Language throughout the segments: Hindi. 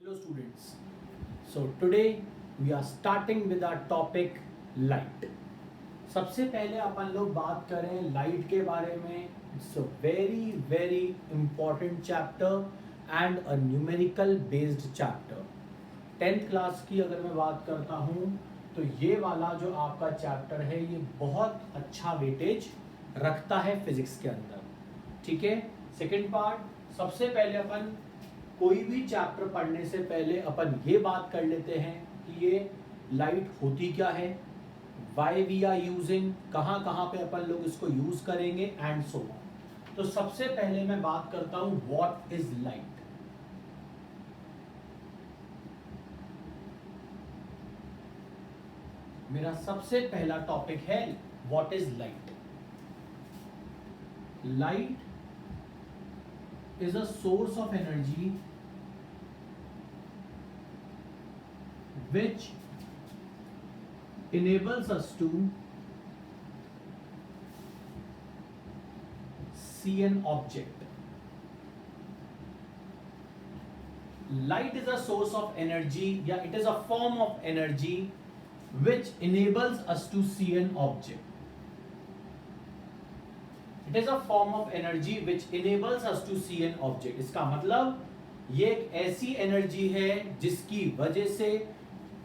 Hello students. So today we are starting with our topic light. सबसे पहले अपन लोग बात करें लाइट के बारे में. It's a very very important chapter and a numerical based chapter. 10th class की अगर मैं बात करता हूँ तो ये वाला जो आपका चैप्टर है ये बहुत अच्छा वेटेज रखता है फिजिक्स के अंदर. ठीक है. सेकेंड पार्ट, सबसे पहले अपन कोई भी चैप्टर पढ़ने से पहले अपन ये बात कर लेते हैं कि ये लाइट होती क्या है, वाई वी आर यूजिंग, कहाँ कहाँ पे अपन लोग इसको यूज करेंगे एंड सो ऑन. तो सबसे पहले मैं बात करता हूं व्हाट इज लाइट. मेरा सबसे पहला टॉपिक है what is light. Light is a source of energy which enables us to see an object. Light is a source of energy, yeah, it is a form of energy which enables us to see an object. It is a form of energy which enables us to see an object. इसका मतलब ये एक ऐसी एनर्जी है जिसकी वजह से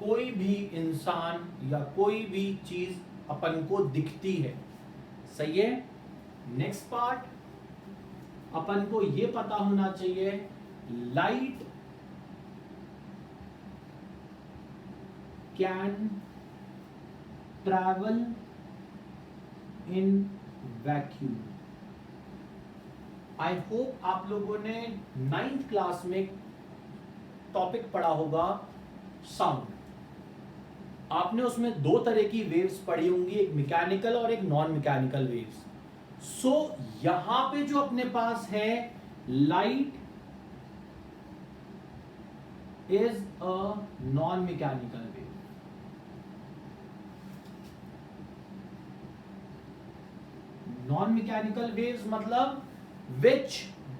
कोई भी इंसान या कोई भी चीज अपन को दिखती है. सही है. नेक्स्ट पार्ट, अपन को ये पता होना चाहिए light can travel in vacuum. I hope आप लोगों ने 9th क्लास में टॉपिक पढ़ा होगा साउंड. आपने उसमें दो तरह की वेव्स पढ़ी होंगी, एक मैकेनिकल और एक नॉन मैकेनिकल वेव्स. सो यहां पे जो अपने पास है light is a non mechanical wave. Non mechanical waves मतलब which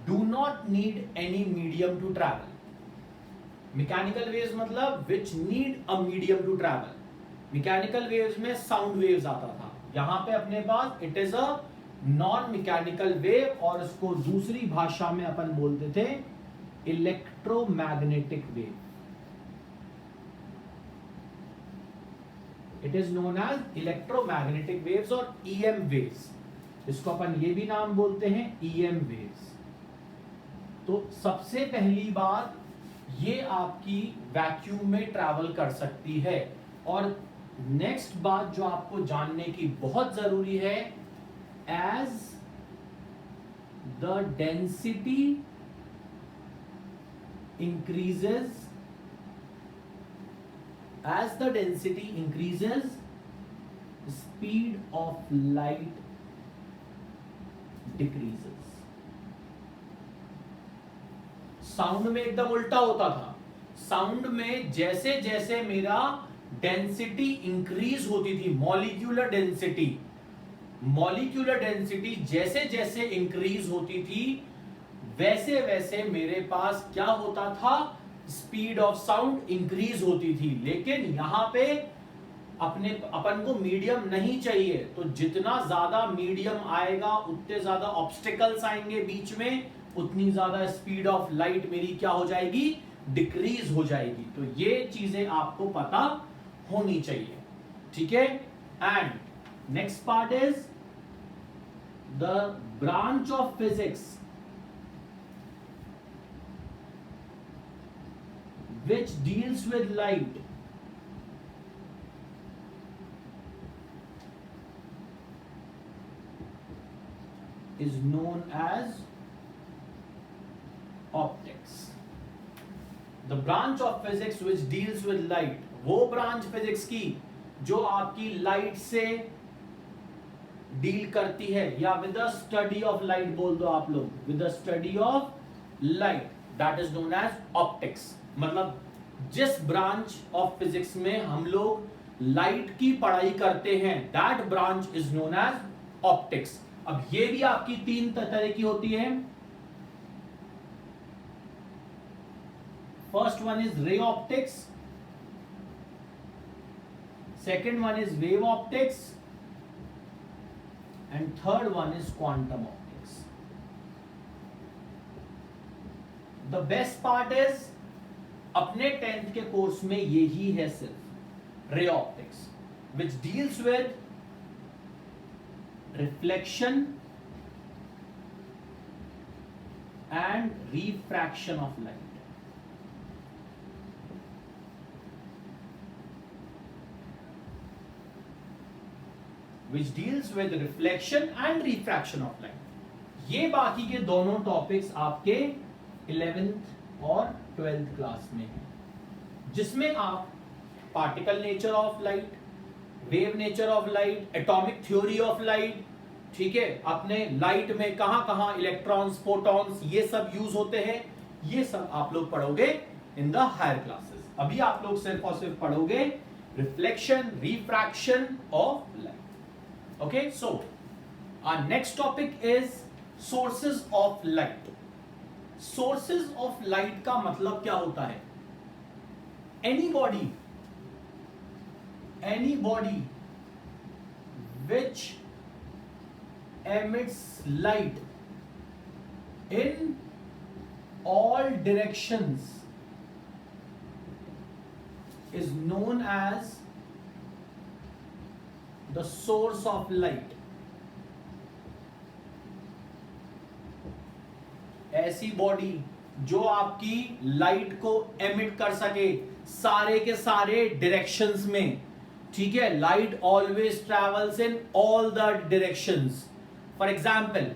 do not need any medium to travel. Mechanical waves मतलब which need a medium to travel. Mechanical waves में sound waves आता था. यहां पे अपने पास it is a non mechanical wave और इसको दूसरी भाषा में अपन बोलते थे electromagnetic wave. It is known as electromagnetic waves और EM waves. इसको अपन ये भी नाम बोलते हैं EM waves. तो सबसे पहली बात, ये आपकी वैक्यूम में ट्रैवल कर सकती है. और नेक्स्ट बात जो आपको जानने की बहुत जरूरी है, as the density increases, as the density increases speed of light decreases. Sound में एकदम उल्टा होता था. साउंड में जैसे जैसे मेरा डेंसिटी इंक्रीज होती थी, मॉलिक्यूलर डेंसिटी जैसे जैसे इंक्रीज होती थी वैसे वैसे मेरे पास क्या होता था, स्पीड ऑफ साउंड इंक्रीज होती थी. लेकिन यहां पे अपन को मीडियम नहीं चाहिए, तो जितना ज्यादा मीडियम आएगा उतने ज्यादा ऑब्स्टिकल्स आएंगे बीच में, उतनी ज्यादा स्पीड ऑफ लाइट मेरी क्या हो जाएगी, डिक्रीज हो जाएगी. तो ये चीजें आपको पता होनी चाहिए. ठीक है. And next part is the branch of physics which deals with light is known as optics. The branch of physics which deals with light, वो ब्रांच फिजिक्स की जो आपकी लाइट से डील करती है, या with the study of light बोल दो आप लोग, with the study of light, that is known as optics. मतलब जिस ब्रांच ऑफ फिजिक्स में हम लोग लाइट की पढ़ाई करते हैं, that branch is known as optics. अब ये भी आपकी तीन तरह की होती है. First one is ray optics, second one is wave optics, and third one is quantum optics. The best part is अपने 10th के कोर्स में यही है सिर्फ ray optics, which deals with reflection and refraction of light. Which deals with reflection and refraction of light. ये बाकी के दोनों टॉपिक्स आपके 11th और 12th क्लास में हैं, जिसमें आप particle nature of light, wave nature of light, atomic theory of light, ठीक है, अपने लाइट में कहां कहां इलेक्ट्रॉन्स, फोटॉन्स, ये सब यूज होते हैं, ये सब आप लोग पढ़ोगे इन द हायर क्लासेस. अभी आप लोग सिर्फ और सिर्फ पढ़ोगे reflection, refraction of light. Okay, so our next topic is sources of light. Sources of light का मतलब क्या होता है? Anybody which emits light in all directions is known as the source of light. ऐसी बॉडी जो आपकी लाइट को एमिट कर सके सारे के सारे डायरेक्शंस में, ठीक है. Light always travels in all the directions. For example,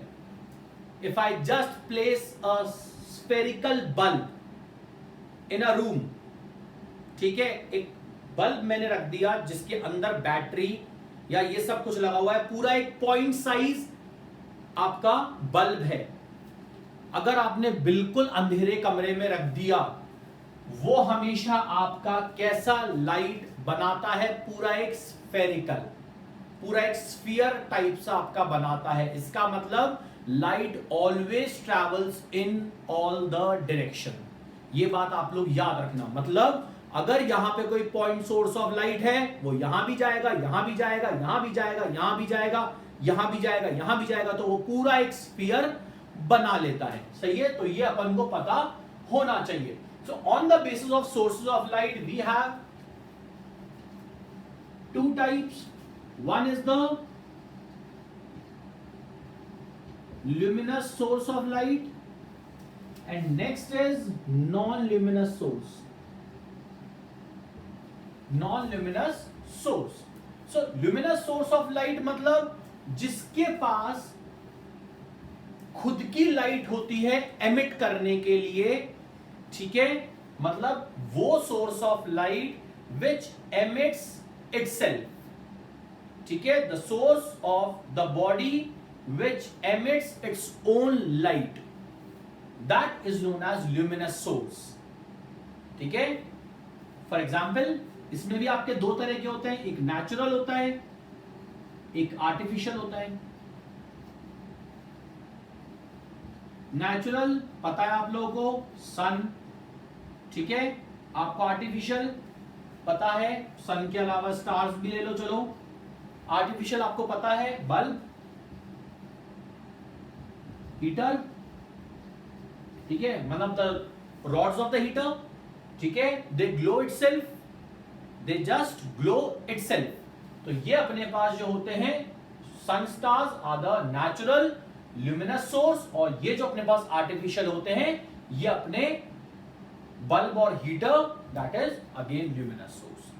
if I just place a spherical bulb in a room, ठीक है, एक बल्ब मैंने रख दिया जिसके अंदर बैटरी या ये सब कुछ लगा हुआ है, पूरा एक पॉइंट साइज आपका बल्ब है. अगर आपने बिल्कुल अंधेरे कमरे में रख दिया, वो हमेशा आपका कैसा लाइट बनाता है? पूरा एक स्फेरिकल, पूरा एक स्फीयर टाइप सा आपका बनाता है. इसका मतलब light always travels in all the direction. ये बात आप लोग याद रखना. मतलब अगर यहां पे कोई पॉइंट सोर्स ऑफ लाइट है, वो यहां भी जाएगा, यहां भी जाएगा, यहां भी जाएगा, यहां भी जाएगा, यहां भी जाएगा, यहां भी जाएगा, तो वो पूरा एक स्फीयर बना लेता है. सही है. तो ये अपन को पता होना चाहिए. So on the basis of sources of light we have two types. One is the luminous source of light and next is non-luminous source. Non-luminous source. So luminous source of light मतलब जिसके पास खुद की लाइट होती है एमिट करने के लिए, ठीक है, मतलब वो source of light which emits itself, ठीक है, the source of the body which emits its own light, that is known as luminous source. ठीक है. फॉर एग्जाम्पल, इसमें भी आपके दो तरह के होते हैं, एक नेचुरल होता है, एक आर्टिफिशियल होता है. नेचुरल पता है आप लोगों को, सन, ठीक है. आपको आर्टिफिशियल पता है, सन के अलावा स्टार्स भी ले लो. चलो, आर्टिफिशियल आपको पता है, बल्ब, हीटर, ठीक है, मतलब the rods of the heater, ठीक है, they glow itself, they just glow itself. तो ये अपने पास जो होते हैं sun stars are the natural luminous source, और ये जो अपने पास आर्टिफिशियल होते हैं ये अपने बल्ब और heater, that is again luminous source.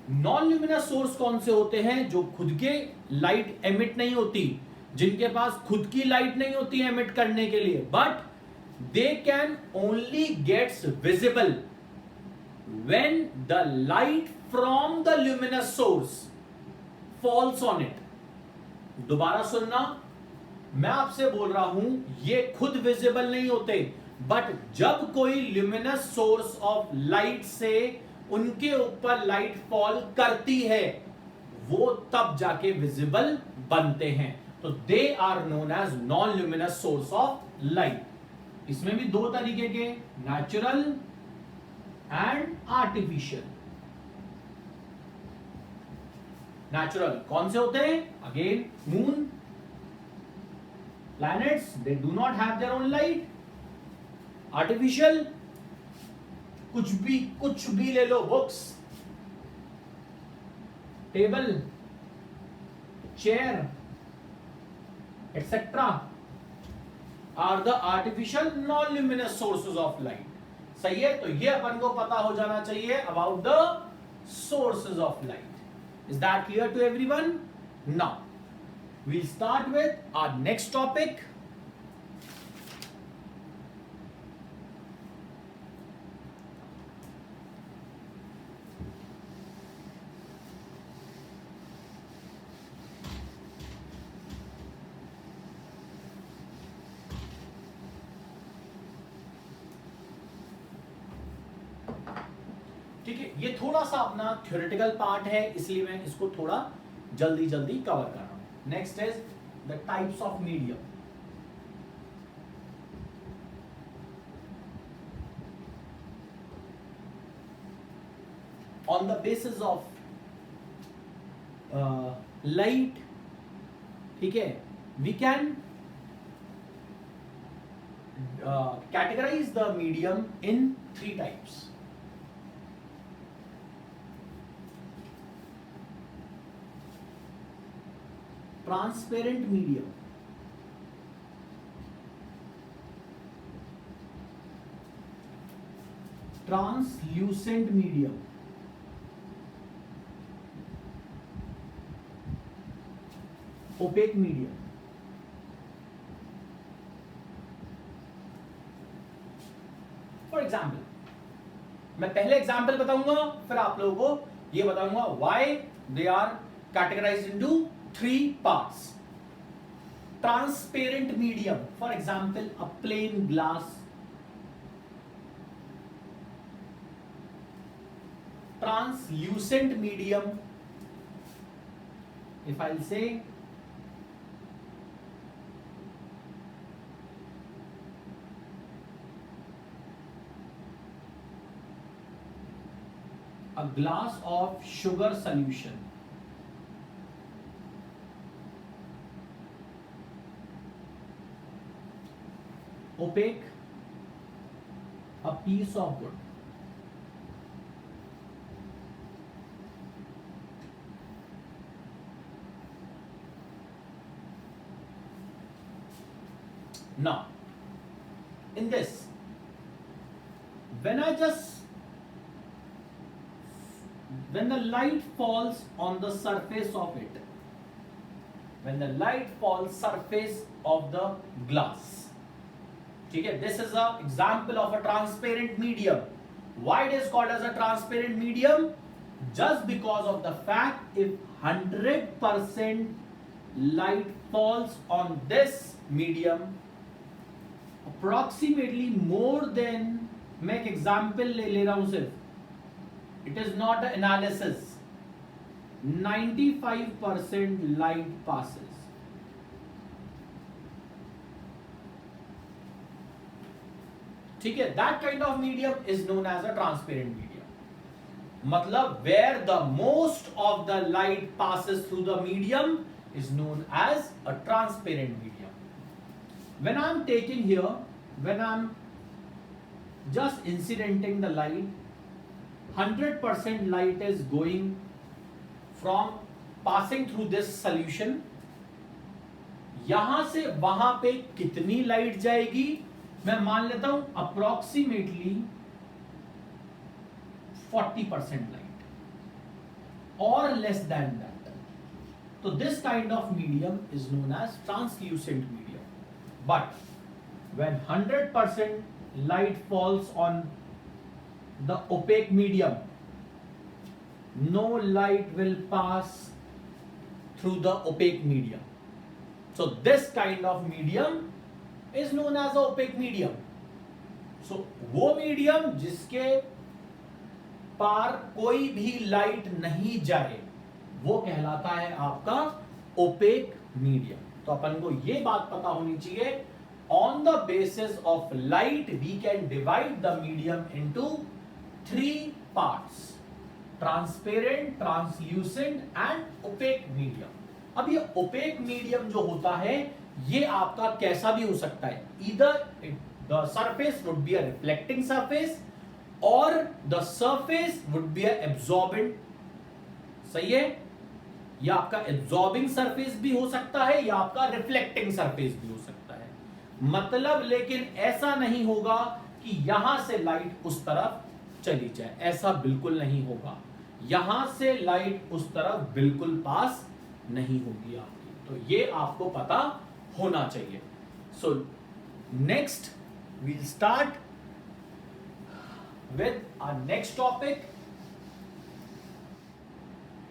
Non luminous source कौन से होते हैं? जो खुद के लाइट एमिट नहीं होती, जिनके पास खुद की लाइट नहीं होती है एमिट करने के लिए, but they can only gets visible when the light from the luminous source falls on it. दोबारा सुनना, मैं आपसे बोल रहा हूं ये खुद विजिबल नहीं होते, बट जब कोई ल्यूमिनस सोर्स ऑफ लाइट से उनके ऊपर लाइट फॉल करती है, वो तब जाके विजिबल बनते हैं. तो they are known as non luminous source of light. इसमें भी दो तरीके के, नेचुरल एंड आर्टिफिशियल। नेचुरल कौन से होते हैं? Again moon, planets, they do not have their own light. Artificial कुछ भी ले लो, books, table, chair etc. are the artificial non-luminous sources of light. सही है, तो ये अपन को पता हो जाना चाहिए about the sources of light. Is that clear to everyone? Now we'll start with our next topic. ठीक है, ये थोड़ा सा अपना थ्योरेटिकल पार्ट है, इसलिए मैं इसको थोड़ा जल्दी जल्दी कवर कर रहा हूं। Next is the types of medium. On the basis of light, ठीक है, we can categorize the medium in 3 types. Transparent medium, translucent medium, opaque medium. For example, मैं पहले एग्जाम्पल बताऊंगा, फिर आप लोगों को ये बताऊंगा why they are categorised into 3 parts. Transparent medium, for example, a plain glass. Translucent medium, if I'll say a glass of sugar solution. Opaque, a piece of wood. Now, in this, when the light falls on the surface of it, when the light falls surface of the glass, ठीक है, this is an example of a transparent medium. Why it is called as a transparent medium? Just because of the fact if 100% light falls on this medium, approximately more than, मैं एक example ले रहा हूं सिर्फ, it is not an analysis, 95% light passes. ठीक है, that kind of medium is known as a transparent medium. मतलब where the most of the light passes through the medium is known as a transparent medium. When I'm taking here, when I'm just incidenting the light, 100% light is going from passing through this solution. यहां से वहां पे कितनी लाइट जाएगी? मैं मान लेता हूं अप्रोक्सीमेटली 40% लाइट और लेस देन दैट. तो this kind of medium is known as translucent medium. But when 100% light falls on the opaque medium, no light will pass through the opaque medium. So this kind of medium is known as a opaque medium. So वो medium जिसके पार कोई भी लाइट नहीं जाए वो कहलाता है आपका opaque medium. तो अपन को ये बात पता होनी चाहिए, on the basis of light we can divide the medium into three parts, transparent, translucent and opaque medium. अब ये ओपेक मीडियम जो होता है ये आपका कैसा भी हो सकता है, either the surface would be a reflecting surface और the surface would be a absorbent. सही है, या आपका एब्जॉर्बिंग सरफेस भी हो सकता है या आपका रिफ्लेक्टिंग सरफेस भी हो सकता है। मतलब लेकिन ऐसा नहीं होगा कि यहां से लाइट उस तरफ चली जाए, ऐसा बिल्कुल नहीं होगा। यहां से लाइट उस तरफ बिल्कुल पास नहीं होगी आपकी, तो ये आपको पता होना चाहिए। So next we'll start with our next topic.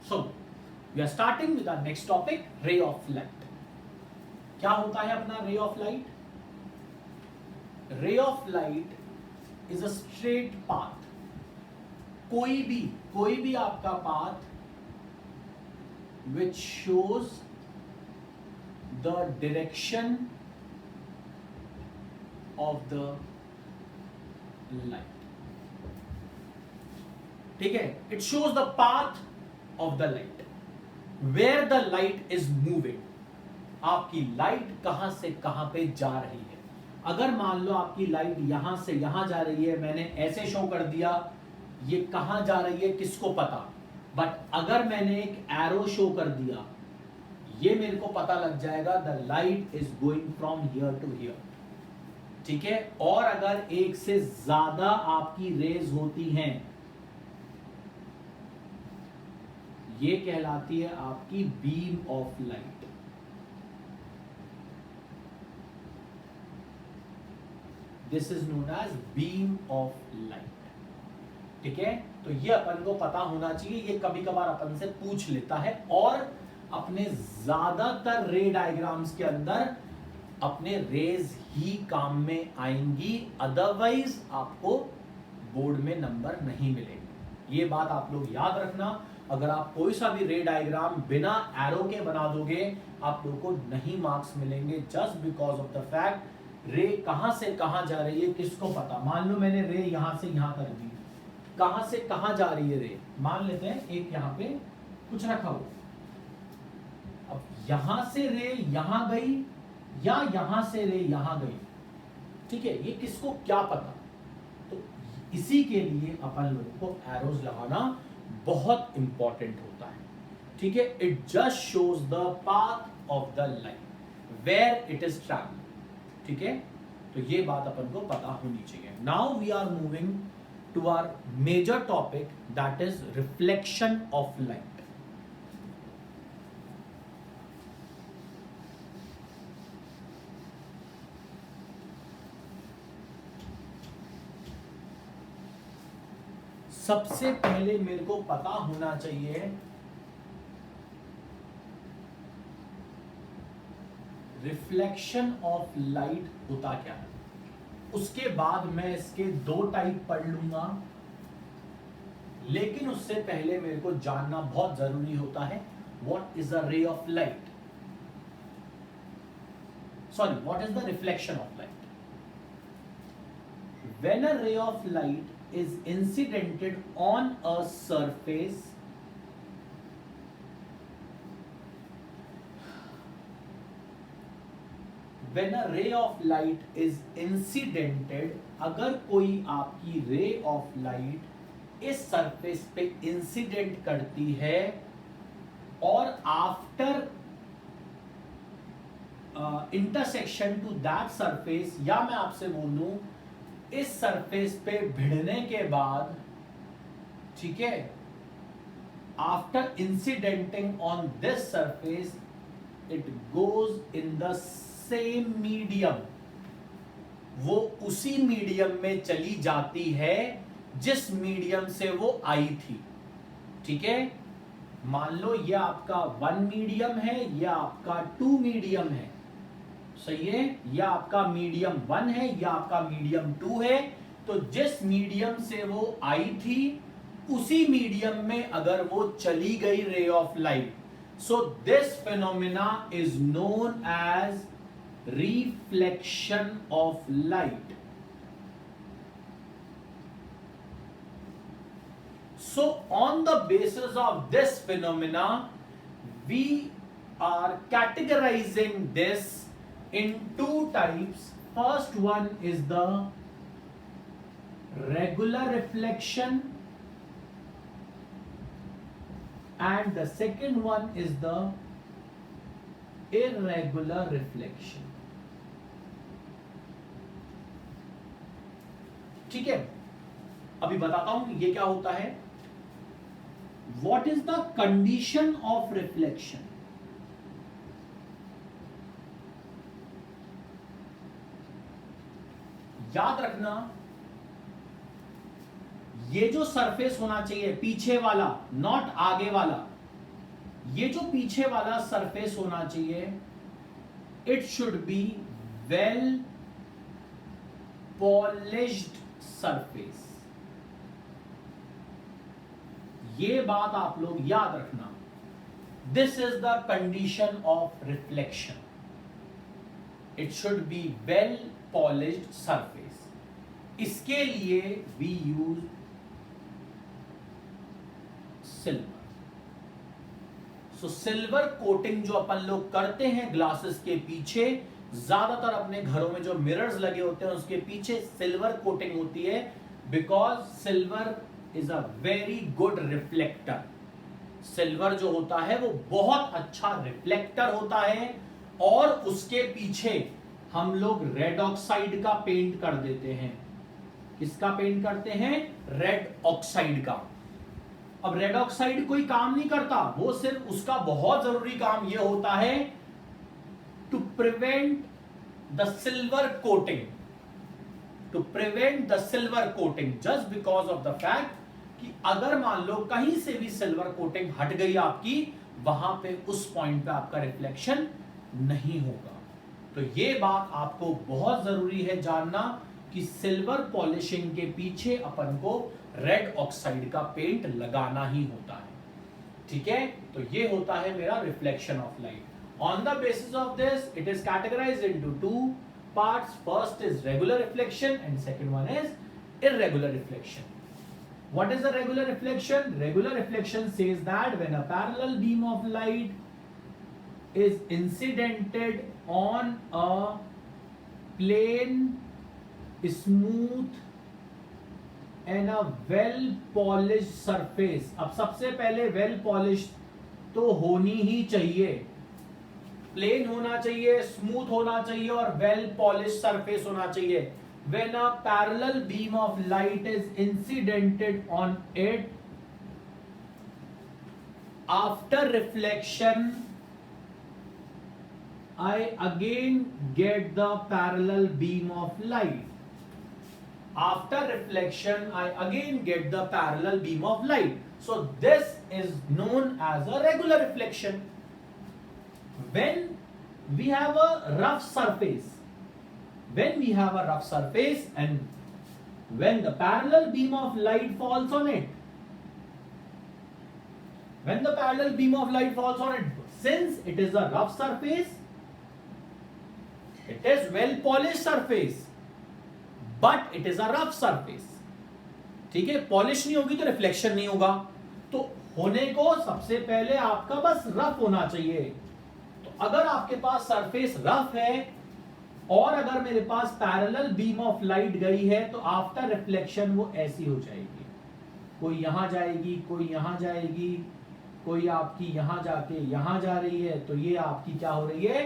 So we are starting with our next topic, ray of light. क्या होता है अपना ray of light? Ray of light is a straight path. कोई भी आपका path which shows the direction of the light, ठीक है, it shows the path of the light where the light is moving। आपकी लाइट कहां से कहां पे जा रही है। अगर मान लो आपकी लाइट यहां से यहां जा रही है, मैंने ऐसे शो कर दिया, ये कहां जा रही है किसको पता, बट अगर मैंने एक एरो शो कर दिया, ये मेरे को पता लग जाएगा the light is going from here to here. ठीक है, और अगर एक से ज्यादा आपकी रेज होती हैं, ये कहलाती है आपकी beam of light. This is known as beam of light. ठीक है, तो ये अपन को पता होना चाहिए, ये कभी कभार अपन से पूछ लेता है, और अपने ज्यादातर रे डायग्राम्स के अंदर अपने रेज ही काम में आएंगी, अदरवाइज आपको बोर्ड में नंबर नहीं मिलेंगे। ये बात आप लोग याद रखना। अगर आप कोई सा भी रे डायग्राम बिना एरो के बना दोगे, आप लोगों को नहीं मार्क्स मिलेंगे, just because of the fact रे कहां से कहां जा रही है किसको पता। मान लो मैंने रे यहां से यहां कर दी, कहां से कहां जा रही है रे, मान लेते हैं एक यहां पे कुछ रखा हो, अब यहां से रे यहां गई या यहां से रे यहां गई, ठीक है, ये किसको क्या पता। तो इसी के लिए अपन लोगों को एरोज लगाना बहुत इंपॉर्टेंट होता है। ठीक है, it just shows the path of the light where it is travelling. ठीक है, तो ये बात अपन को पता होनी चाहिए। Now we are moving to our major topic, that is reflection of light। सबसे पहले मेरे को पता होना चाहिए रिफ्लेक्शन ऑफ लाइट होता क्या है। उसके बाद मैं इसके दो टाइप पढ़ लूंगा, लेकिन उससे पहले मेरे को जानना बहुत जरूरी होता है what is the ray of light, sorry what is the reflection of light. When a ray of light is incidented on a surface, When a ray of light is incidented, अगर कोई आपकी रे ऑफ लाइट इस सरफेस पे इंसिडेंट करती है और after intersection to that surface, या मैं आपसे बोलूं इस सरफेस पे भिड़ने के बाद, ठीक है, after incidenting on this surface it goes in the same medium, वो उसी मीडियम में चली जाती है जिस मीडियम से वो आई थी। ठीक है, मान लो ये आपका 1 मीडियम है, ये आपका 2 मीडियम है, सही है, या आपका मीडियम 1 है या आपका मीडियम 2 है, तो जिस मीडियम से वो आई थी उसी मीडियम में अगर वो चली गई ray of light, so this phenomena is known as reflection of light। So on the basis of this phenomena, we are categorizing this in two types. First one is the regular reflection, and the second one is the irregular reflection. ठीक है, अभी बताता हूं ये क्या होता है. What is the condition of reflection? याद रखना, ये जो सरफेस होना चाहिए पीछे वाला, नॉट आगे वाला, ये जो पीछे वाला सरफेस होना चाहिए, it should be well polished surface. ये बात आप लोग याद रखना. This is the condition of reflection. It should be well polished surface. इसके लिए we use silver. So silver coating जो अपन लोग करते हैं ग्लासेस के पीछे, ज्यादातर अपने घरों में जो मिरर्स लगे होते हैं उसके पीछे सिल्वर कोटिंग होती है, because silver is a very good reflector. Silver जो होता है वो बहुत अच्छा रिफ्लेक्टर होता है. और उसके पीछे हम लोग रेड ऑक्साइड का पेंट कर देते हैं. किसका पेंट करते हैं? रेड ऑक्साइड का. अब रेड ऑक्साइड कोई काम नहीं करता, वो सिर्फ उसका बहुत जरूरी काम ये होता है to prevent the silver coating. To prevent the silver coating just because of the fact कि अगर मान लो कहीं से भी सिल्वर कोटिंग हट गई आपकी, वहां पे उस पॉइंट पे आपका रिफ्लेक्शन नहीं होगा. तो ये बात आपको बहुत जरूरी है जानना कि सिल्वर पॉलिशिंग के पीछे अपन को रेड ऑक्साइड का पेंट लगाना ही होता है. ठीक है, तो ये होता है मेरा reflection of light. On the basis of this it is categorised into two parts. First is regular reflection and second one is irregular reflection. What is a regular reflection? Regular reflection says that when a parallel beam of light is incidented on a plane, smooth and a well polished surface. अब सबसे पहले well polished तो होनी ही चाहिए, प्लेन होना चाहिए, स्मूथ होना चाहिए और well polished surface होना चाहिए. When a parallel beam of light is incidented on it, after reflection, I again get the parallel beam of light. After reflection, I again get the parallel beam of light. So this is known as a regular reflection. When we have a rough surface, and when the parallel beam of light falls on it, since it is a rough surface, it is well polished surface, but it is a rough surface. ठीक है, पॉलिश नहीं होगी तो रिफ्लेक्शन नहीं होगा. तो होने को सबसे पहले आपका बस रफ होना चाहिए. तो अगर आपके पास सरफेस रफ है और अगर मेरे पास पैरेलल बीम ऑफ लाइट गई है, तो आफ्टर रिफ्लेक्शन वो ऐसी हो जाएगी. कोई यहां जाएगी, कोई यहां जाएगी, कोई आपकी यहां जाके यहां जा रही है. तो ये आपकी क्या हो रही है?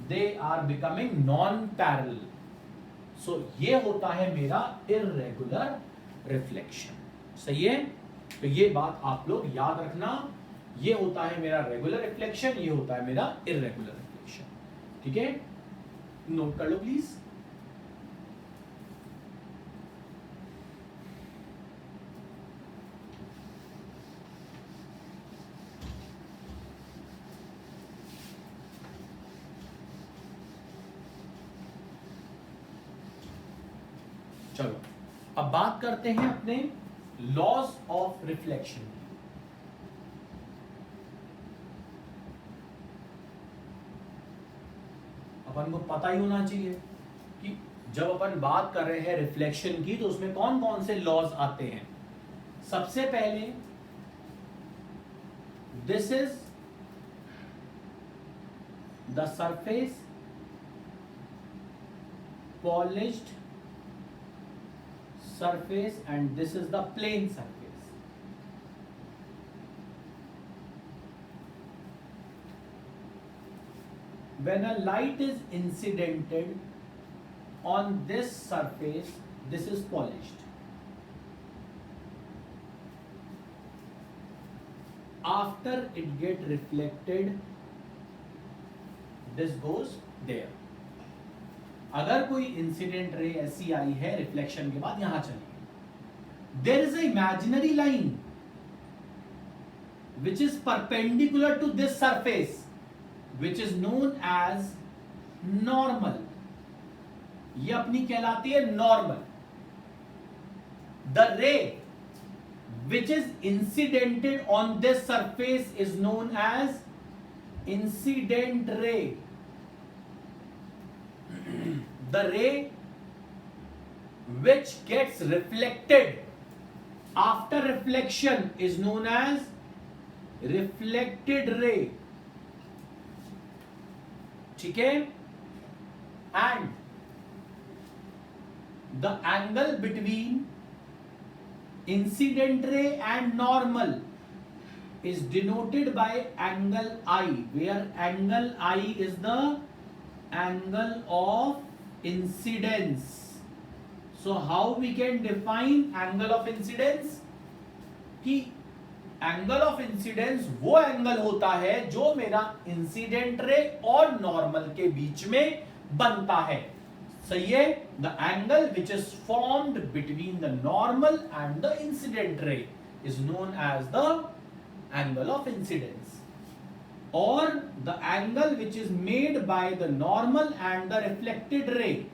They are becoming non parallel. So ये होता है मेरा इररेगुलर रिफ्लेक्शन. सही है, तो ये बात आप लोग याद रखना. ये होता है मेरा रेगुलर रिफ्लेक्शन, ये होता है मेरा इररेगुलर रिफ्लेक्शन. ठीक है, नोट कर लो प्लीज. चलो अब बात करते हैं अपने लॉज ऑफ रिफ्लेक्शन की. अपन को पता ही होना चाहिए कि जब अपन बात कर रहे हैं रिफ्लेक्शन की, तो उसमें कौन कौन से लॉज आते हैं. सबसे पहले this is the surface, polished surface, and this is the plane surface. When a light is incidented on this surface, this is polished. After it get reflected, this goes there. अगर कोई इंसिडेंट रे ऐसी आई है रिफ्लेक्शन के बाद, यहां चली, there is a imaginary line which is perpendicular to this surface, which is known as normal. ये अपनी कहलाती है normal. The ray which is incidented on this surface is known as incident ray. The ray which gets reflected after reflection is known as reflected ray. ठीक है? And the angle between incident ray and normal is denoted by angle I, where angle I is the angle of incidence. So how we can define angle of incidence? कि angle of incidence वो एंगल होता है जो मेरा इंसिडेंट रे और नॉर्मल के बीच में बनता है. सही है? The angle which is formed between the normal and the incident ray is known as the angle of incidence. Or the angle which is made by the normal and the reflected ray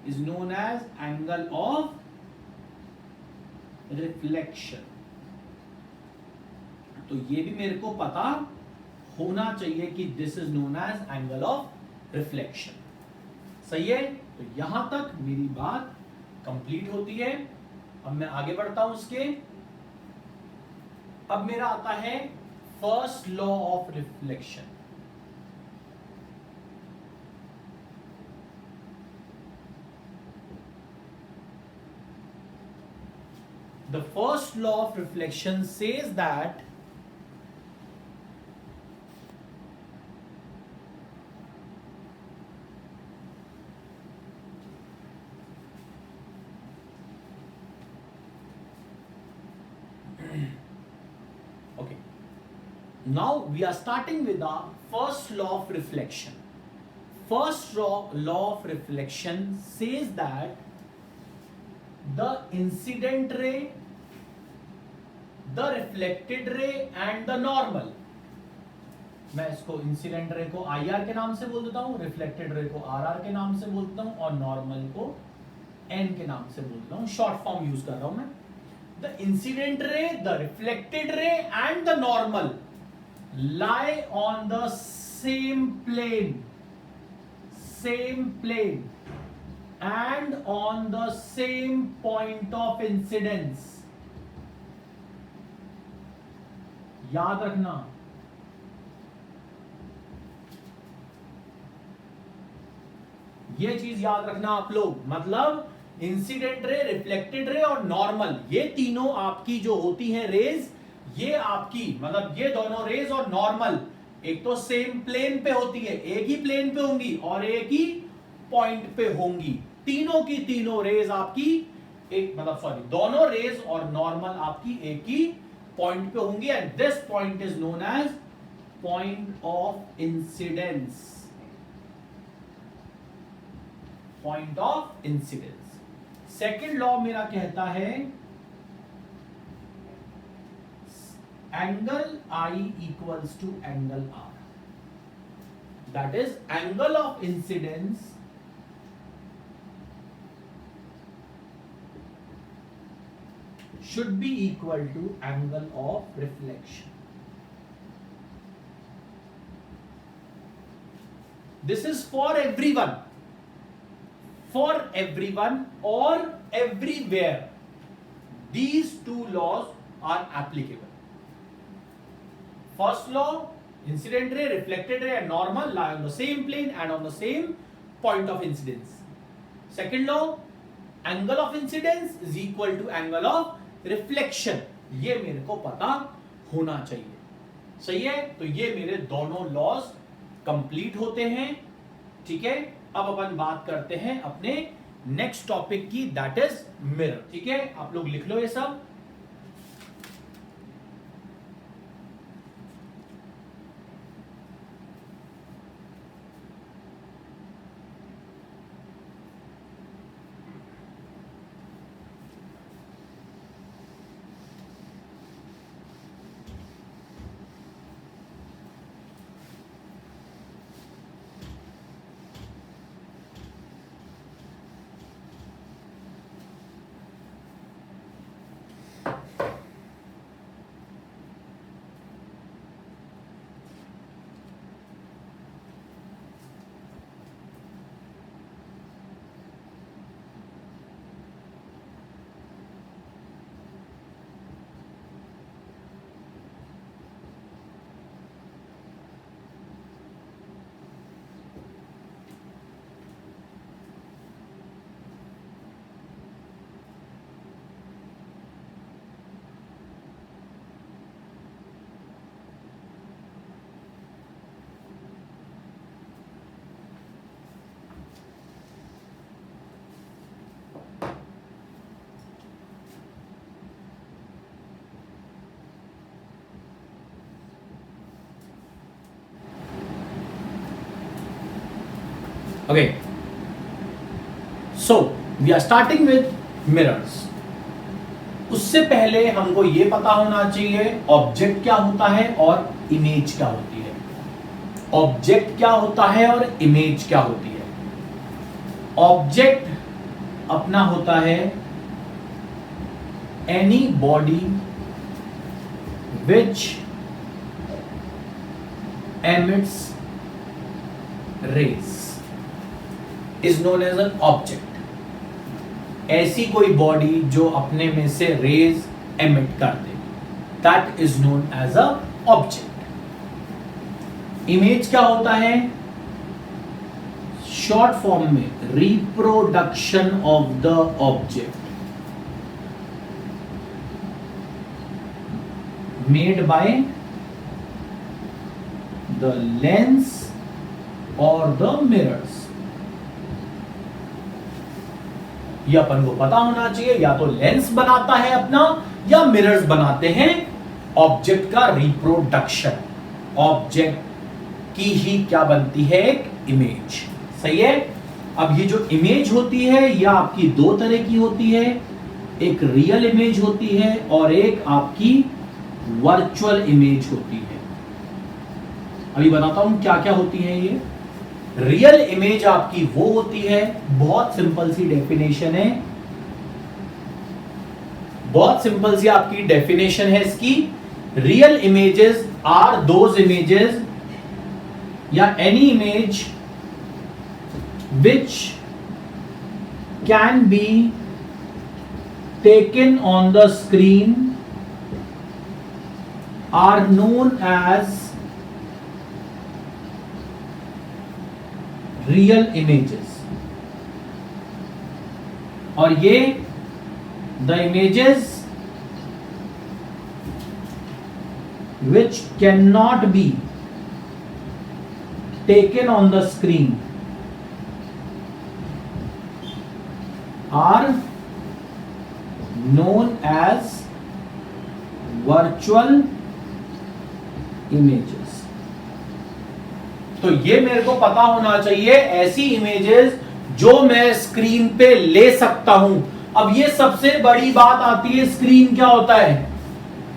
is known as angle of reflection. तो ये भी मेरे को पता होना चाहिए कि this is known as angle of reflection. सही है? तो यहां तक मेरी बात कंप्लीट होती है. अब मैं आगे बढ़ता हूं उसके. अब मेरा आता है first law of reflection. The first law of reflection says that okay, now we are starting with the first law of reflection. First law of reflection says that the incident ray, the reflected ray and the normal, मैं इसको इंसिडेंट रे को IR के नाम से बोल देता हूँ, रिफ्लेक्टेड रे को RR के नाम से बोल देता हूँ और नॉर्मल को N के नाम से बोल देता हूँ. शॉर्ट फॉर्म यूज कर रहा हूं मैं. The incident ray, the reflected ray and the normal lie on the same plane and on the same point of incidence. याद रखना, ये चीज याद रखना आप लोग. मतलब इंसिडेंट रे, रिफ्लेक्टेड रे और नॉर्मल, ये तीनों आपकी जो होती हैं रेज, ये आपकी मतलब ये दोनों रेज और नॉर्मल एक तो सेम प्लेन पे होती है, एक ही प्लेन पे होंगी और एक ही पॉइंट पे होंगी. तीनों की तीनों रेज आपकी एक मतलब सॉरी दोनों रेज और नॉर्मल आपकी एक ही पॉइंट पे होंगी. And this point is known as point of incidence. Point of incidence. Second law मेरा कहता है angle I equals to angle R. That is, angle of incidence should be equal to angle of reflection. This is for everyone or everywhere. these two laws are applicable. First law, incident ray, reflected ray and normal lie on the same plane and on the same point of incidence. Second law, angle of incidence is equal to angle of reflection. ये मेरे को पता होना चाहिए. सही है? तो ये मेरे दोनों लॉज कंप्लीट होते हैं. ठीक है, अब अपन बात करते हैं अपने नेक्स्ट टॉपिक की, दैट इज मिरर. ठीक है, आप लोग लिख लो ये सब. Okay, so we are starting with mirrors. उससे पहले हमको ये पता होना चाहिए ऑब्जेक्ट क्या होता है और इमेज क्या होती है. ऑब्जेक्ट क्या होता है और इमेज क्या होती है. ऑब्जेक्ट अपना होता है any body which emits rays is known as an object. ऐसी कोई बॉडी जो अपने में से रेज एमिट कर दे, that is known as a object. Image क्या होता है? शॉर्ट फॉर्म में reproduction of the object made by the lens और द मिरर्स. ये अपन को पता होना चाहिए, या तो लेंस बनाता है अपना या मिरर्स बनाते हैं ऑब्जेक्ट का रिप्रोडक्शन. ऑब्जेक्ट की ही क्या बनती है? एक इमेज. सही है. अब ये जो इमेज होती है यह आपकी दो तरह की होती है. एक रियल इमेज होती है और एक आपकी वर्चुअल इमेज होती है. अभी बताता हूं क्या क्या होती है ये. रियल इमेज आपकी वो होती है, बहुत सिंपल सी डेफिनेशन है, बहुत सिंपल सी आपकी डेफिनेशन है इसकी. Real images are those images या any image which can be taken on the screen are known as real images. और ये the images which cannot be taken on the screen are known as virtual images. तो ये मेरे को पता होना चाहिए ऐसी इमेजेस जो मैं स्क्रीन पे ले सकता हूं. अब ये सबसे बड़ी बात आती है, स्क्रीन क्या होता है?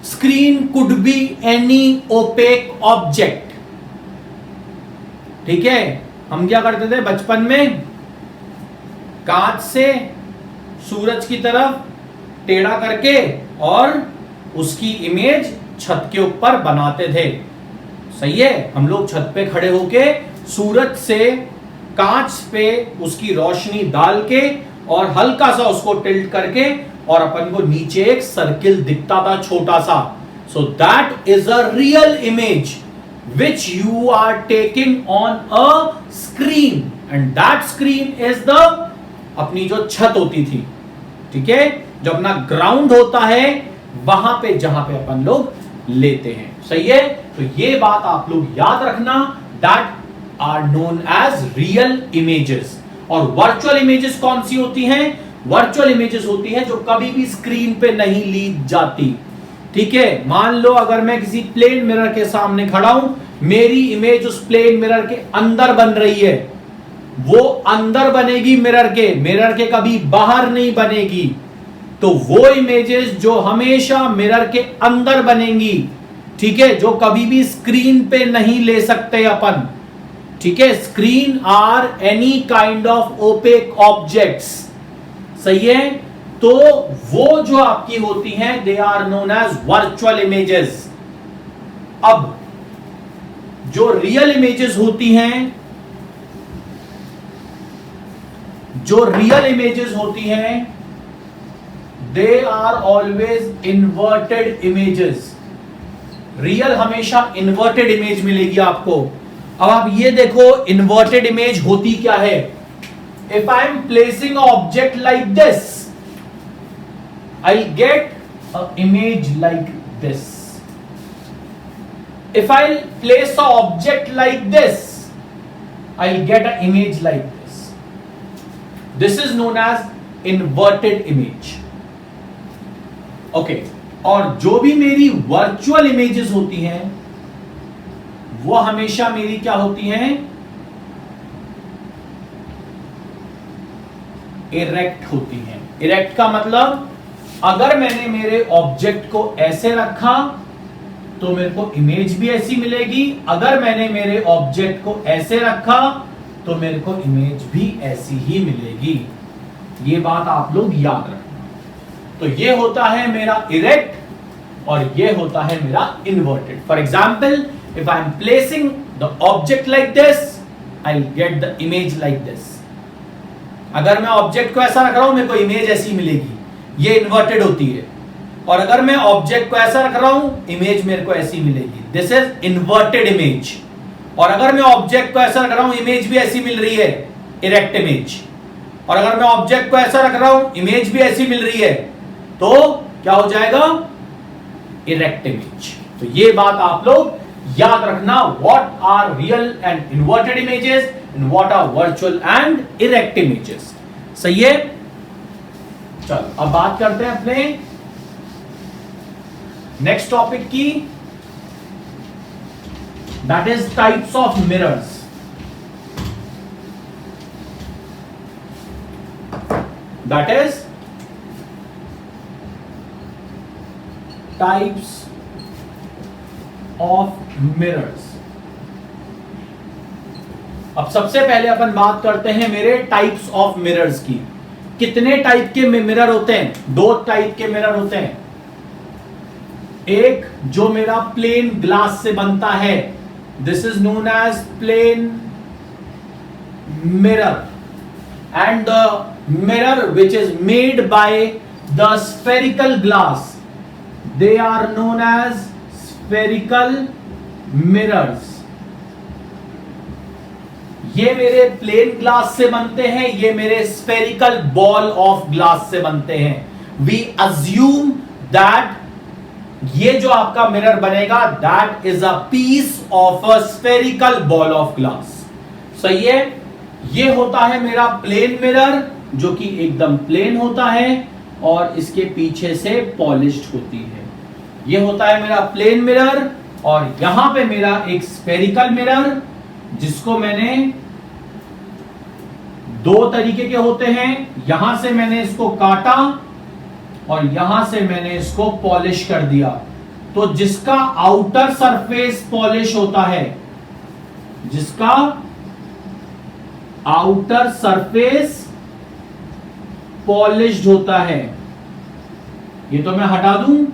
Screen could be any opaque object. ठीक है, हम क्या करते थे बचपन में? कांच से सूरज की तरफ टेढ़ा करके और उसकी इमेज छत के ऊपर बनाते थे. सही है, हम लोग छत पे खड़े होके सूरज से कांच पे उसकी रोशनी डाल के और हल्का सा उसको टिल्ट करके और अपन को नीचे एक सर्किल दिखता था छोटा सा. So that is a real image which you are taking on a screen and that screen is the अपनी जो छत होती थी, ठीक है, जो अपना ग्राउंड होता है वहां पे जहां पे अपन लोग लेते हैं. सही है. तो ये बात आप लोग याद रखना, that are known as real images. और वर्चुअल इमेजेस कौन सी होती हैं? वर्चुअल इमेजेस होती हैं जो कभी भी स्क्रीन पे नहीं ली जाती. ठीक है. मान लो अगर मैं किसी प्लेन मिरर के सामने खड़ा हूं, मेरी इमेज उस प्लेन मिरर के अंदर बन रही है, वो अंदर बनेगी मिरर के कभी बाहर नहीं बनेगी. तो वो इमेजेस जो हमेशा मिरर के अंदर बनेंगी, ठीक है, जो कभी भी स्क्रीन पे नहीं ले सकते अपन. ठीक है. Screen are any kind of opaque objects. सही है. तो वो जो आपकी होती हैं they are known as virtual images. अब जो रियल इमेजेस होती हैं, they are always inverted images. Real हमेशा इन्वर्टेड इमेज मिलेगी आपको. अब आप ये देखो इन्वर्टेड इमेज होती क्या है. If I am placing object like this, I'll get an image like this. If I'll place an object like this, I'll get an image like this. This is known as inverted image. Okay. और जो भी मेरी वर्चुअल इमेजेस होती हैं वो हमेशा मेरी क्या होती हैं? इरेक्ट होती हैं. इरेक्ट का मतलब अगर मैंने मेरे ऑब्जेक्ट को ऐसे रखा तो मेरे को इमेज भी ऐसी मिलेगी, अगर मैंने मेरे ऑब्जेक्ट को ऐसे रखा तो मेरे को इमेज भी ऐसी ही मिलेगी. ये बात आप लोग याद रखना. तो ये होता है मेरा इरेक्ट और ये होता है मेरा inverted. For example, if I am placing the object like this, I will get the image like this. अगर मैं ऑब्जेक्ट को ऐसा रख रहा हूं मेरे को इमेज ऐसी मिलेगी, ये इन्वर्टेड होती है. और अगर मैं ऑब्जेक्ट को ऐसा रख रहा हूं इमेज मेरे को ऐसी मिलेगी. This is inverted image. और अगर मैं ऑब्जेक्ट को ऐसा रख रहा हूं इमेज भी ऐसी मिल रही है, इरेक्ट इमेज. और अगर मैं ऑब्जेक्ट को ऐसा रख रहा हूं इमेज भी ऐसी मिल रही है, तो क्या हो जाएगा? Erect image. तो ये बात आप लोग याद रखना. What are real and inverted images and what are virtual and erect images. सही है. चलो अब बात करते हैं अपने नेक्स्ट टॉपिक की. That is types of mirrors. That is types of mirrors. अब सबसे पहले अपन बात करते हैं मेरे टाइप्स ऑफ मिरर्स की. कितने टाइप के मिरर होते हैं? 2 टाइप के मिरर होते हैं. एक जो मेरा प्लेन ग्लास से बनता है, this is known as plane mirror. And the mirror which is made by the spherical glass, they are known as spherical mirrors. ये मेरे प्लेन ग्लास से बनते हैं, ये मेरे स्फेरिकल बॉल ऑफ ग्लास से बनते हैं. वी अज्यूम दैट ये जो आपका मिरर बनेगा that is a piece of a spherical ball of glass. सही है. ये होता है मेरा प्लेन मिरर जो कि एकदम प्लेन होता है और इसके पीछे से पॉलिश्ड होती है. ये होता है मेरा प्लेन मिरर. और यहां पे मेरा एक स्फेरिकल मिरर जिसको मैंने 2 तरीके के होते हैं. यहां से मैंने इसको काटा और यहां से मैंने इसको पॉलिश कर दिया. तो जिसका आउटर सरफेस पॉलिश होता है, जिसका आउटर सरफेस पॉलिश्ड होता है, ये तो मैं हटा दूं.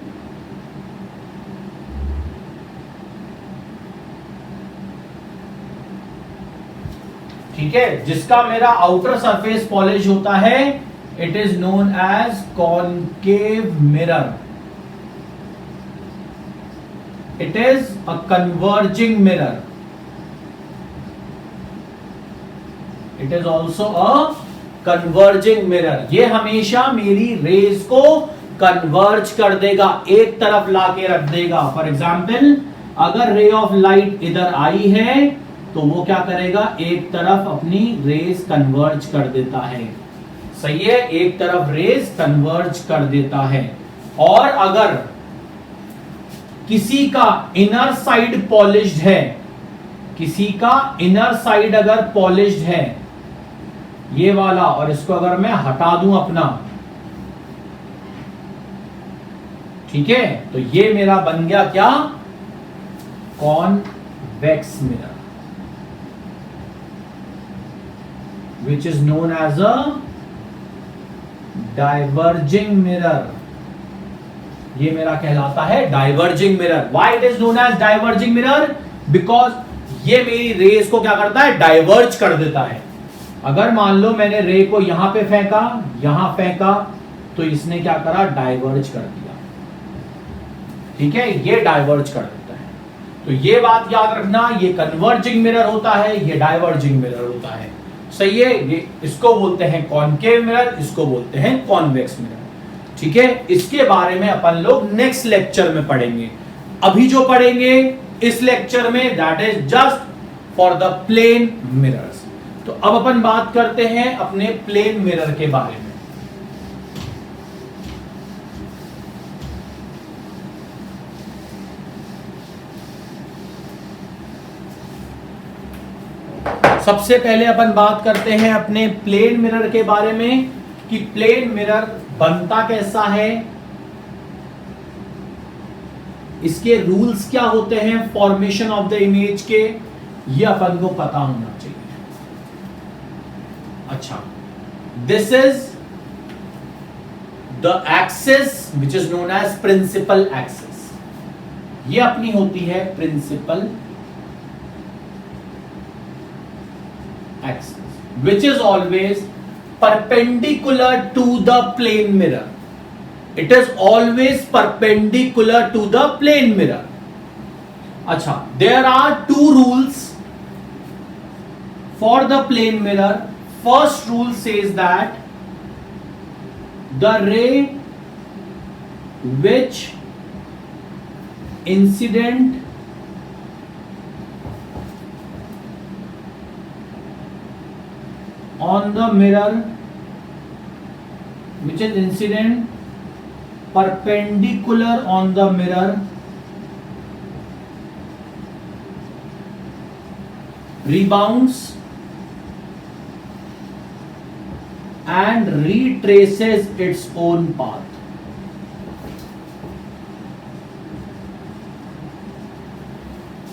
ठीक है. जिसका मेरा आउटर सरफेस पॉलिश होता है It is known as concave mirror. It is a converging mirror. It is also a converging mirror. ये हमेशा मेरी रेज को कन्वर्ज कर देगा, एक तरफ लाके रख देगा. फॉर एग्जाम्पल अगर रे ऑफ लाइट इधर आई है तो वो क्या करेगा, एक तरफ अपनी रेज कन्वर्ज कर देता है. सही है, एक तरफ रेज कन्वर्ज कर देता है. और अगर किसी का इनर साइड पॉलिश्ड है, किसी का इनर साइड अगर पॉलिश्ड है ये वाला, और इसको अगर मैं हटा दूं अपना, ठीक है, तो ये मेरा बन गया क्या, convex mirror, which is known as a diverging mirror. ये मेरा कहलाता है diverging mirror. Why it is known as diverging mirror? Because ये मेरी रेज को क्या करता है, डाइवर्ज कर देता है. अगर मान लो मैंने रे को यहां पे फेंका, यहां फेंका, तो इसने क्या करा, डाइवर्ज कर दिया. ठीक है, ये डाइवर्ज कर देता है. तो ये बात याद रखना, ये कन्वर्जिंग मिरर होता है, ये डाइवर्जिंग मिरर होता है. सही है, ये इसको बोलते हैं कॉनकेव मिरर, इसको बोलते हैं कॉन्वेक्स मिरर. ठीक है, इसके बारे में अपन लोग नेक्स्ट लेक्चर में पढ़ेंगे. अभी जो पढ़ेंगे इस लेक्चर में, that is just for the plane mirrors. तो अब अपन बात करते हैं अपने प्लेन मिरर के बारे में. सबसे पहले अपन बात करते हैं अपने प्लेन मिरर के बारे में कि प्लेन मिरर बनता कैसा है, इसके रूल्स क्या होते हैं फॉर्मेशन ऑफ द इमेज के, ये अपन को पता होना चाहिए. अच्छा, this is the axis which is known as principal axis. ये अपनी होती है principal axis, which is always perpendicular to the plane mirror. It is always perpendicular to the plane mirror. अच्छा, there are two rules for the plane mirror. First rule says that the ray which incident on the mirror, which is incident perpendicular on the mirror, rebounds and retraces its own path.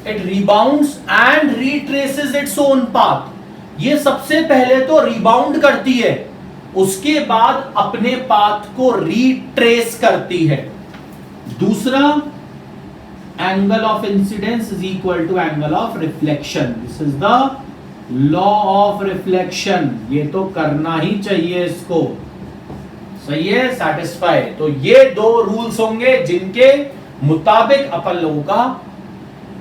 It rebounds and retraces its own path. ये सबसे पहले तो रिबाउंड करती है, उसके बाद अपने पाथ को रिट्रेस करती है. दूसरा, angle of incidence is equal to angle of reflection. This is the law of reflection. ये तो करना ही चाहिए इसको. सही है, सेटिस्फाई. तो ये दो रूल्स होंगे जिनके मुताबिक अपन लोगों का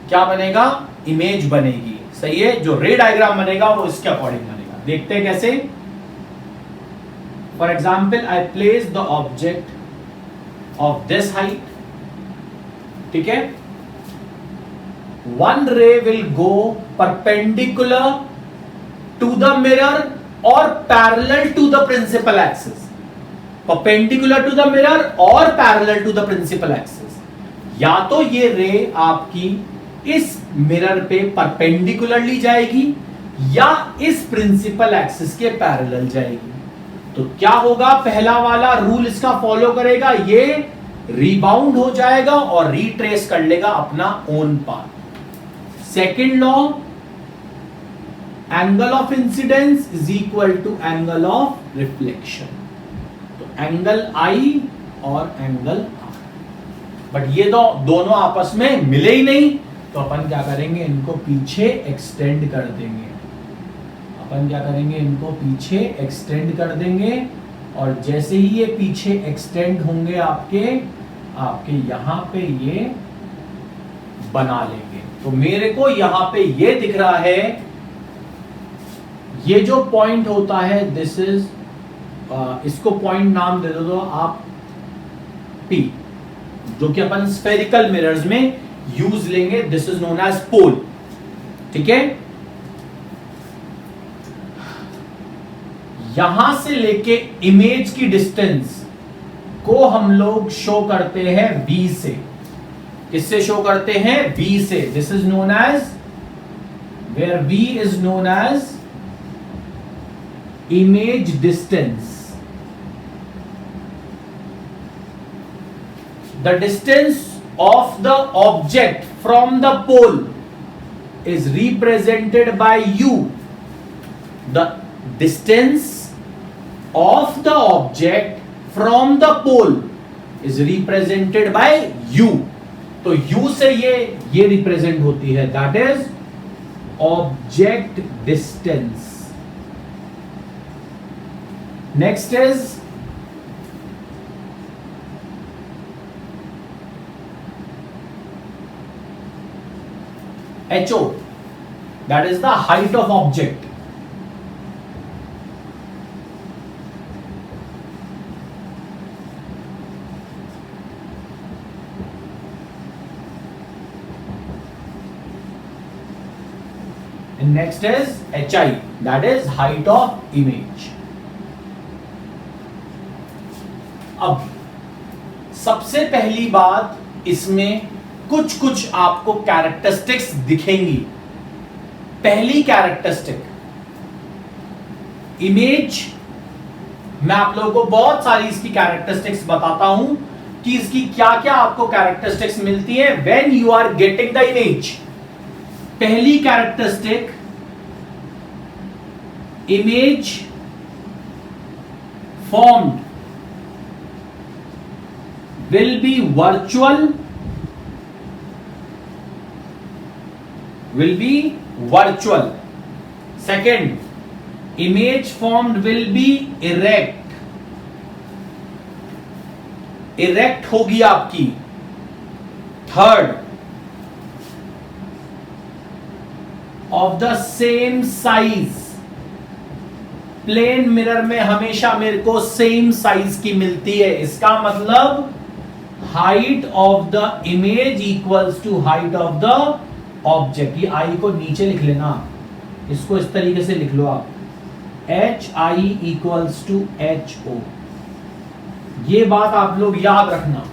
क्या बनेगा, इमेज बनेगी. सही है, जो रे डायग्राम बनेगा वो इसके अकॉर्डिंग बनेगा. देखते हैं कैसे. For example I place the object of this height. ठीक है, one ray will go perpendicular to the mirror और parallel to the principal axis. Perpendicular to the mirror और parallel to the principal axis. या तो ये रे आपकी इस मिरर पे परपेंडिकुलरली जाएगी या इस प्रिंसिपल एक्सिस के पैरेलल जाएगी. तो क्या होगा, पहला वाला रूल इसका फॉलो करेगा, ये रिबाउंड हो जाएगा और रिट्रेस कर लेगा अपना own path. Second law, angle of incidence is equal to angle of reflection. तो एंगल आई और एंगल आर, बट ये दोनों आपस में मिले ही नहीं. तो अपन क्या करेंगे, इनको पीछे एक्सटेंड कर देंगे. अपन क्या करेंगे, इनको पीछे एक्सटेंड कर देंगे और जैसे ही ये पीछे एक्सटेंड होंगे आपके यहां पे ये बना लेंगे। तो मेरे को यहां पे ये दिख रहा है, ये जो पॉइंट होता है दिस इज, इसको पॉइंट नाम दे दो आप P, जो कि अपन स्फेरिकल मिरर्स में यूज लेंगे। दिस इज नोन एज पोल। ठीक है, यहां से लेके इमेज की डिस्टेंस को हम लोग शो करते हैं V से। किससे शो करते हैं? V से। This is known as, where V is known as image distance. The distance of the object from the pole is represented by U. The distance of the object from the pole is represented by U. तो U से ये रिप्रेजेंट होती है, that is object distance. Next is HO, that is the height of object. And next is HI, that is height of image. अब सबसे पहली बात, इसमें कुछ कुछ आपको कैरेक्टरिस्टिक्स दिखेंगी। पहली कैरेक्टरिस्टिक, इमेज, मैं आप लोगों को बहुत सारी इसकी कैरेक्टरिस्टिक्स बताता हूं कि इसकी क्या क्या आपको कैरेक्टरिस्टिक्स मिलती है when you are getting the image. पहली characteristic, image formed will be virtual, will be virtual. Second, image formed will be erect. Erect होगी आपकी। Third, of the same size. Plane mirror में हमेशा मेरे को सेम साइज की मिलती है। इसका मतलब height of the image equals to height of the object. ये आई को नीचे लिख लेना, इसको इस तरीके से लिख लो आप, HI इक्वल्स टू HO। ये बात आप लोग याद रखना।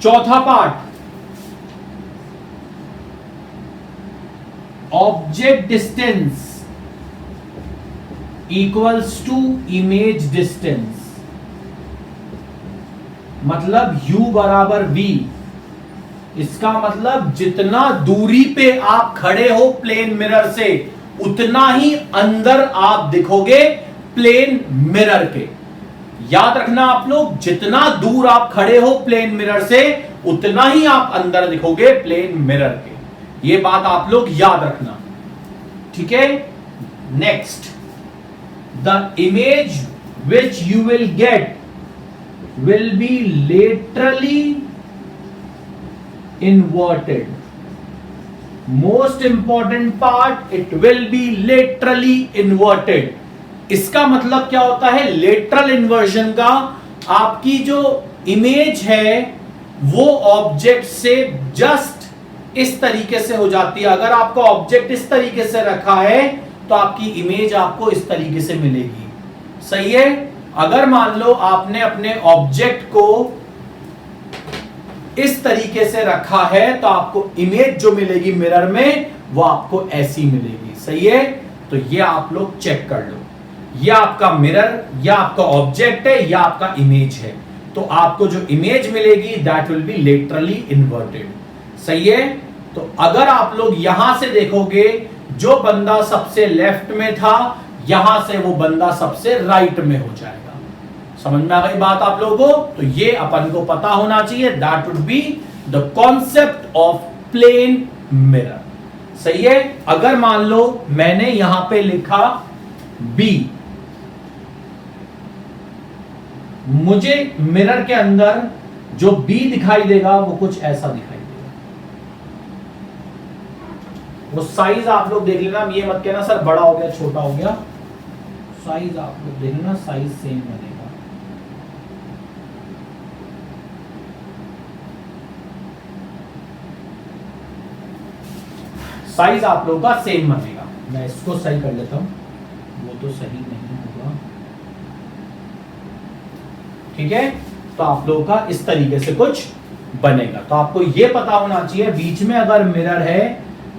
चौथा part, object distance equals to image distance. मतलब U बराबर V। इसका मतलब जितना दूरी पे आप खड़े हो प्लेन मिरर से, उतना ही अंदर आप दिखोगे प्लेन मिरर के। याद रखना आप लोग, जितना दूर आप खड़े हो प्लेन मिरर से, उतना ही आप अंदर दिखोगे प्लेन मिरर के। ये बात आप लोग याद रखना। ठीक है, next, the image which you will get will be laterally inverted. Most important part, it will be laterally inverted. इसका मतलब क्या होता है? लेटरल इन्वर्जन का आपकी जो इमेज है वो ऑब्जेक्ट से जस्ट इस तरीके से हो जाती है। अगर आपका ऑब्जेक्ट इस तरीके से रखा है तो आपकी इमेज आपको इस तरीके से मिलेगी। सही है? अगर मान लो आपने अपने ऑब्जेक्ट को इस तरीके से रखा है तो आपको इमेज जो मिलेगी मिरर में वो आपको ऐसी मिलेगी। सही है? तो ये आप लोग चेक कर लो, ये आपका मिरर, या आपका ऑब्जेक्ट है, या आपका इमेज है। तो आपको जो इमेज मिलेगी that will be laterally inverted. सही है? तो अगर आप लोग यहां से देखोगे, जो बंदा सबसे लेफ्ट में था यहां से वो बंदा सबसे राइट में हो जाएगा। समझ में आ गई बात आप लोगों को? तो ये अपन को पता होना चाहिए, that would be the concept of plane mirror. सही है? अगर मान लो मैंने यहां पे लिखा B, मुझे मिरर के अंदर जो बी दिखाई देगा वो कुछ ऐसा दिखाई देगा। वो साइज आप लोग देख लेना, ये मत कहना सर बड़ा हो गया छोटा हो गया, साइज आप लोग देख लेना, साइज सेम बनेगा। साइज आप लोगों का सेम बनेगा। मैं इसको सही कर लेता हूं, वो तो सही नहीं होगा, ठीक है। तो आप लोगों का इस तरीके से कुछ बनेगा। तो आपको ये पता होना चाहिए बीच में अगर मिरर है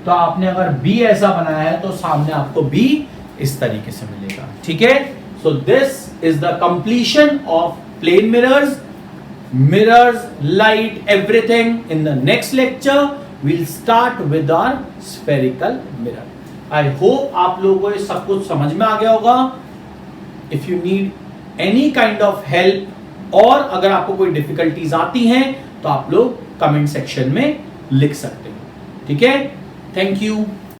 तो आपने अगर बी ऐसा बनाया है तो सामने आपको बी इस तरीके से मिलेगा, ठीक है। So this is the completion of plane mirrors, light, everything. In the next lecture we'll start with our spherical mirror. I hope आप लोगों को ये सब कुछ समझ में आ गया होगा। If you need any kind of help और अगर आपको कोई डिफिकल्टीज आती हैं तो आप लोग कमेंट सेक्शन में लिख सकते हो, ठीक है। Thank you.